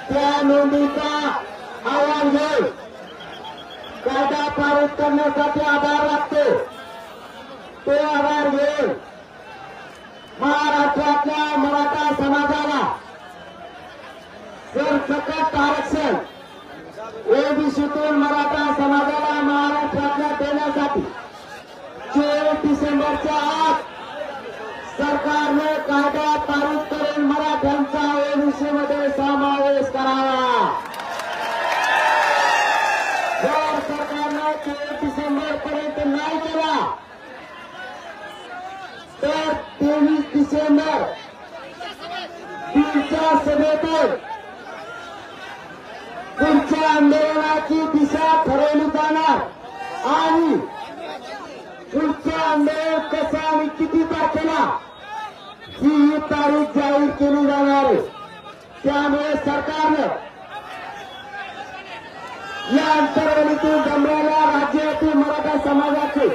त्या नोंदीचा आव्हान घेऊन कायदा पारित करण्यासाठी आधार लागतो. तो आधार घेऊन महाराष्ट्रातल्या मराठा समाजाला सरसकट आरक्षण ओबीसीतून मराठा समाजाला महाराष्ट्रातल्या देण्यासाठी 24 डिसेंबरच्या आत सरकारने कायदा पारित करून मराठ्यांचा ओबीसीमध्ये समावेश करावा. जर सरकारने 24 डिसेंबर पर्यंत नाही केला तर 23 डिसेंबर पुढच्या सभेतून पुढच्या आंदोलनाची दिशा ठरवली जाणार आणि पुढचं आंदोलन कसं आणि किती तारखेला ही तारीख जाहीर केली जाणार आहे. त्यामुळे सरकारनं या अंतर्गतीतून जमलेल्या राज्यातील मराठा समाजाची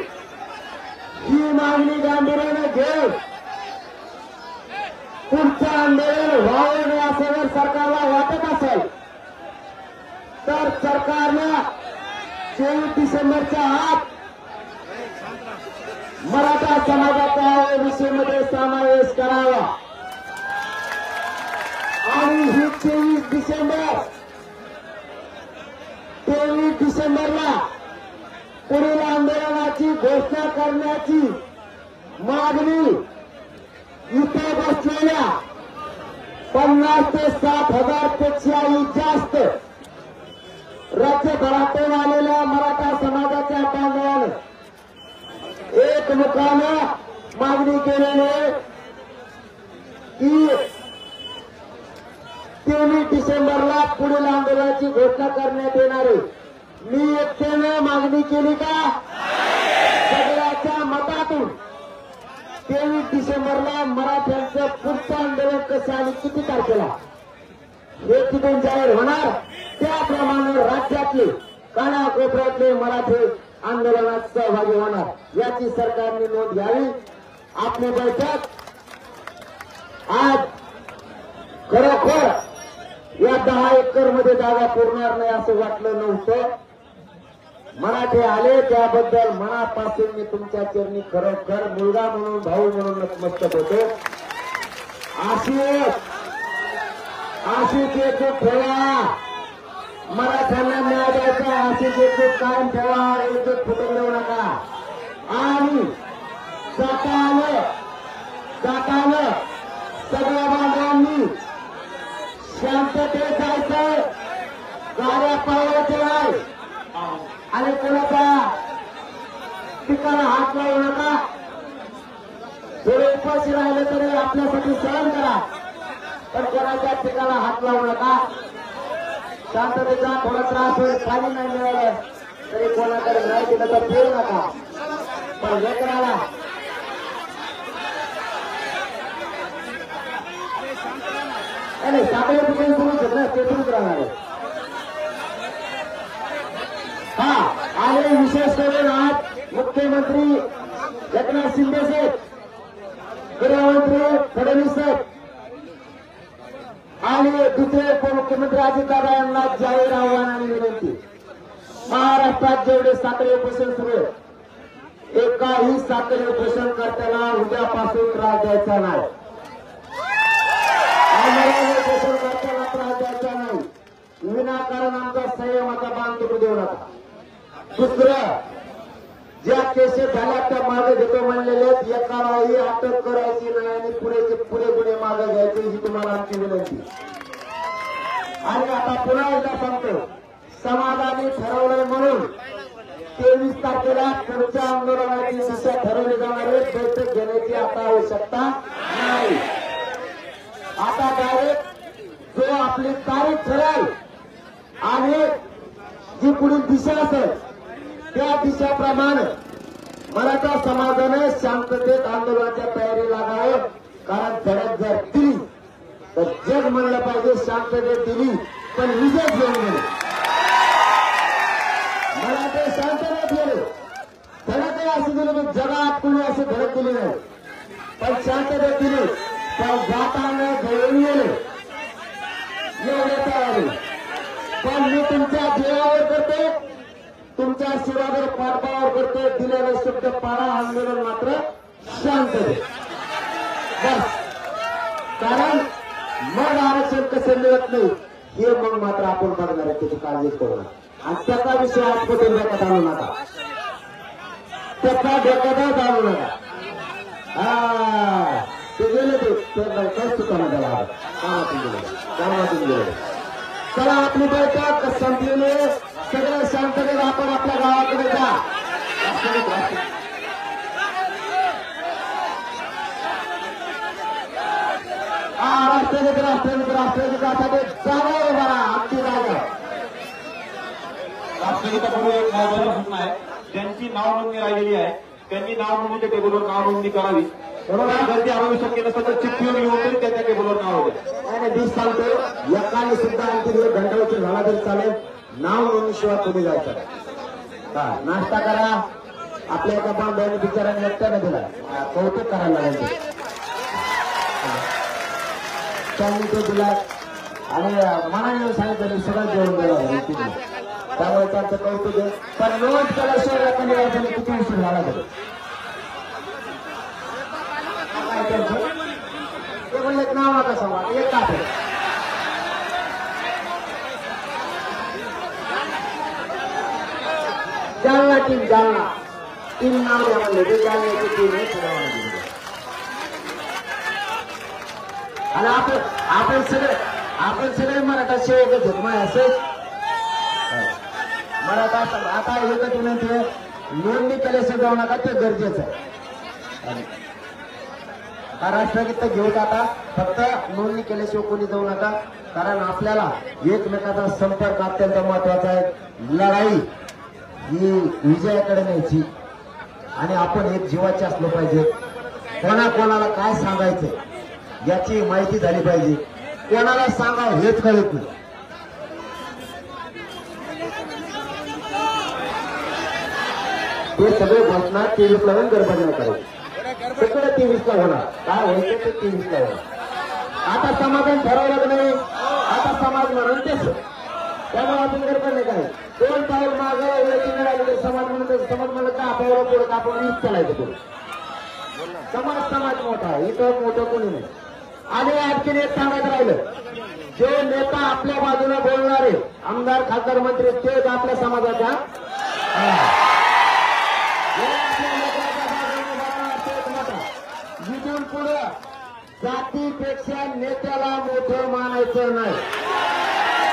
ही मागणी गांभीर्याने घेऊन पुढचं आंदोलन व्हावं नाही असं जर सरकारला वाटत असेल तर सरकारनं 24 डिसेंबरच्या आत मराठा समाजाचा ओबीसीमध्ये समावेश करावा आणि ही 23 डिसेंबरला पुढील आंदोलनाची घोषणा करण्याची मागणी इथे बसलेल्या 50 ते 60,000 पेक्षाही जास्त राज्यभरातून आलेल्या मराठा समाजाच्या बांधवानं एकमुखानं मागणी केलेली आहे की 23 डिसेंबरला पुढील आंदोलनाची घोषणा करण्यात येणार आहे. मी एकट्यानं मागणी केली का? सगळ्याच्या मतातून 23 डिसेंबरला मराठ्यांचं पुढचं आंदोलन कसं आणि किती तारखेला हे तिथून जाहीर होणार, त्याप्रमाणे राज्यातले कानाकोपऱ्यातले मराठी आंदोलनात सहभागी होणार, याची सरकारने नोंद घ्यावी. आपली बैठक आज खरोखर या 10 एकरमध्ये जागा पुरणार नाही असं वाटलं नव्हतं. मराठे आले त्याबद्दल मनापासून मी तुमच्या चरणी खरोखर मुलगा म्हणून भाऊ म्हणून नतमस्तक होतो. अशी एकजूट ठेवा, मराठ्यांना न्याय द्यायचा अशी एकजूट कायम ठेवा, एकजूट फुटून देऊ नका. आणि जाताना सगळ्या बांधवांनी शांततेत जायचं, गाड्या पळवायच्या नाही आणि कोणाच्या पिकाला हात लावू नका. थोडे उपाशी राहिले तरी आपल्यासाठी सहन करा, पण कोणाच्या ठिकाणा हात लावू नका. शांततेचा थोडा त्रास होईल, पाणी नाही मिळालं तरी कोणाकडे नाही दिलं तर फिरू नका, पण लेकराला नाही साखळी पिकून सुरूच आहेत ना, ते सुरूच राहणार आहे. हा आणि विशेष करून आज मुख्यमंत्री एकनाथ शिंदे साहेब, गृहमंत्री फडणवीस साहेब आणि दुसरे उपमुख्यमंत्री अजितदादा यांना जाहीर आव्हान आणि विनंती. महाराष्ट्रात जेवढे साखळी उपोषण सुरू आहे, एकाही साखळी उपोषण करताना उद्यापासून त्रास द्यायचा नाही. उपोषण करताना त्रास द्यायचा नाही. विनाकारण आमचा संयमाचा बांध तुटू देऊ नका. दुसरं, ज्या केसेस झाल्या त्या मागे घेतो म्हणलेले एकालाही अटक करायची नाही आणि पुरेचे पुरे गुन्हे मागे घ्यायचे ही तुम्हाला आमची विनंती. आणि आता पुन्हा एकदा सांगतो, समाजाने ठरवलंय म्हणून 23 तारखेला पुढच्या आंदोलनाची दिशा ठरवली जाणार आहे. बैठक घेण्याची आता आवश्यकता नाही. आता डायरेक्ट जो आपली तारीख ठरेल आणि जी पुढील दिशा असेल त्या दिशाप्रमाणे मराठा समाजाने शांततेत आंदोलनाच्या तयारी लागावे. कारण धडक जर दिली तर जग म्हणलं पाहिजे शांततेत दिली पण विजय घेऊन गेले. मराठे शांततेत गेले, धडकही अशी दिली की जगात कुणी अशी धडक दिली नाही, पण शांततेत दिली पण जाताना घेऊन गेले. एवढे तयारी पण मी तुमच्या जीवावर करते, तुमच्या शिवावर पाठबळावर करते. दिलेले शब्द पाडा, आंदोलन मात्र शांत बस. कारण मग आरक्षण कसं मिळत नाही हे मग मात्र आपण बघणार आहे, त्याची काळजी करू नका. आणि त्याचा विषय आज कुठे डोक्यात आणू नका, त्याचा डोक्यातच आणू नका. ते गेले ते चुकाना त्याला कामातून गेले. चला आपली बैठक संपलेली, सगळं शांततेत आपण आपल्या गावाकडे जा. राष्ट्रगीत जागा बरा आमची जागा. राष्ट्रगीतापूर्वी एक महत्वाची सूचना आहे, ज्यांची नाव नोंदणी राहिलेली आहे त्यांनी नाव नोंदणीच्या टेबलवर नाव नोंदणी करावी. गर्दी आणू शक्य नसतं तर चिठ्ठीवर येऊन तरी त्या टेबलवर नाव होते. आणि मी सांगतो, एकाने सुद्धा आणखी घंटा उशीर झाला तरी चालेल, नाव नोंदणीशिवाय तुम्ही जायचं का. नाश्ता करा. आपल्या एका बांधवांनी बिचारांनी एकट्याने दिला, कौतुक करायला लागेल. त्यांनी तो दिला आणि मनाने सांगितलं सगळं जेवण दिलं, त्यामुळे त्यांचं कौतुक आहे. पण नोंद केल्याशिवाय एखाद्या यायचं किती उशीर झाला तरी ते म्हणले नाव नका सांगा, एक का जालना टीम, जालना टीम नाव द्या म्हणले, ते जालन्याची टीम आहे सगळ्यांना. आणि आपण सगळे मराठा सेवकच होत मग असं मराठा. आता एकच विनंती आहे, नोंदणी केल्याशिवाय जाऊ नका, ते गरजेचं आहे. राष्ट्रगीत घेऊन आता फक्त नोंदणी केल्याशिवाय कोणी जाऊ नका. कारण आपल्याला एकमेकाचा संपर्क अत्यंत महत्वाचा आहे. लढाई ही विजयाकडे न्यायची आणि आपण एक जीवाचे असलो पाहिजे. कोणाला काय सांगायचं याची माहिती झाली पाहिजे. कोणाला सांगा हेच कळत नाही. हे सगळे घोषणा 23 ला गडबड करायची, सगळं 23 ला होणार. काय व्हायचं ते 23 ला होणार. आता समाधान ठरवलं नाही, आता समाज म्हणून तेच. त्यामुळे आपण गडबड नाही काय. 2 पाऊल मागं मिळाले समाज म्हणून, समाज म्हणलं का आपल्याला पुढे आपण वीज चालायचं पुढे. समाज मोठा आहे, इथं मोठं कोणी नाही. आणि आणखीन एक सांगायचं राहिलं, जे नेता आपल्या बाजूने बोलणारे आमदार, खासदार, मंत्री तेच आपल्या समाजाच्या इथून पुढे जातीपेक्षा नेत्याला मोठं मानायचं नाही.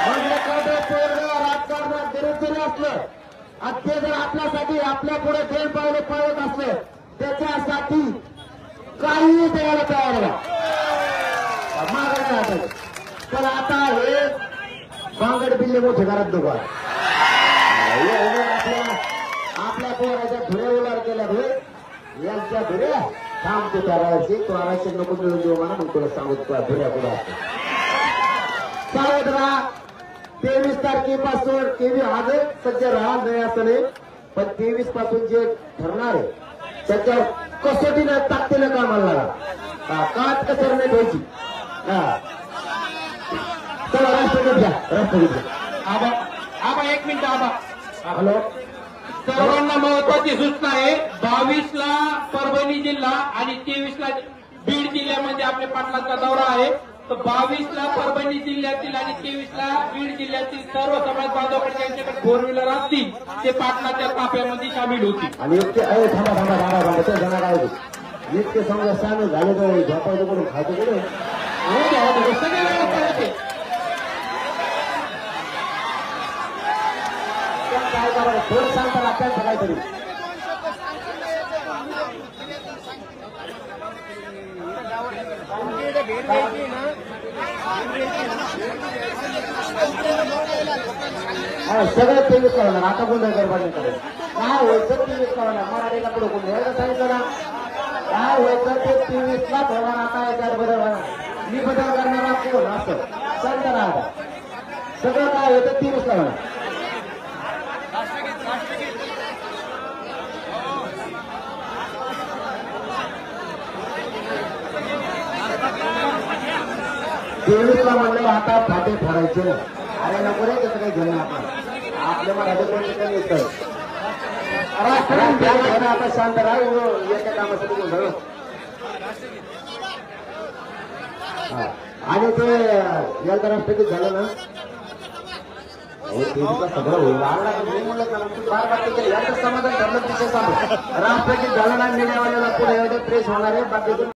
म्हणजे कधी पोरग राजकारणात गरीब जरी असलं आणि ते जर आपल्यासाठी आपल्या पुढे 2 पावले पळत असलं त्याच्यासाठी काही काही द्यायला तयार आहे मागायला आता. पण आता हे बांगड बिल्ले मोठे घरात दोघा आपल्या पोराच्या धुऱ्या उलार केल्या धुळे यांच्या धुऱ्या थांबते करायचे तो आरायचे नको मिळून देऊ म्हणा मग तुला सांगू तुला धुऱ्या कुठं असते. सावध राहा. 23 तारखेपासून TV आजच सज्ज राहा नाही असं नाही पण 23 पासून जे ठरणार आहे त्याच्यावर कसोटीनं ताकदीनं कामाला लागा. काट कसर नाही ठेवायची. चला राष्ट्रगीत घ्या राष्ट्रगीत घ्या. आबा 1 मिनिट आबा. हॅलो. सर्वांना महत्वाची सूचना आहे. 22 ला परभणी जिल्हा आणि 23 ला बीड जिल्ह्यामध्ये आपल्या पाटलांचा दौरा आहे. तर 22 ला परभणी जिल्ह्यातील आणि 23 ला बीड जिल्ह्यातील सर्व समाज बांधवाकडे ज्यांच्याकडे 4 व्हीलर असतील ते पाटलाच्या ताफ्यामध्ये सामील होतील. आणि इतके थांबा थांबा थांबा थांबा ते जण काय इतके समजा सामील झाले तर झोपायचं करून खायचं करून सगळे व्यवस्था होते. काय करायचं थोडं सांगतात आपल्याला काहीतरी. सगळं 23 ला होणार. आता कोण गडबड करेल काय व्हायचं 23 ला होणार. मराठीला पुढे कोण यायला सांगितलं ना काय व्हायचं ते 23 ला होणार. आता याच्यावर बदल होणार. मी बदल करणारा कोण असं शांत राहा. सगळं काय होतं 23 ला होणार. ला म्हणलं आता फाटे ठरायचे नाही. अरे नको रे तसं काही घेणं आपण आपल्या मराठी कोणतं काही येतं. आता शांत राहा एका कामासाठी गोंधळ. आणि ते एकदा राष्ट्रगीत झालं ना सगळं होईल. म्हणलं समाधान ठरलं तिथे राष्ट्रगीत झालं ना मीडियावाल्याला पुढे एवढं प्रेस होणार आहे. बाकी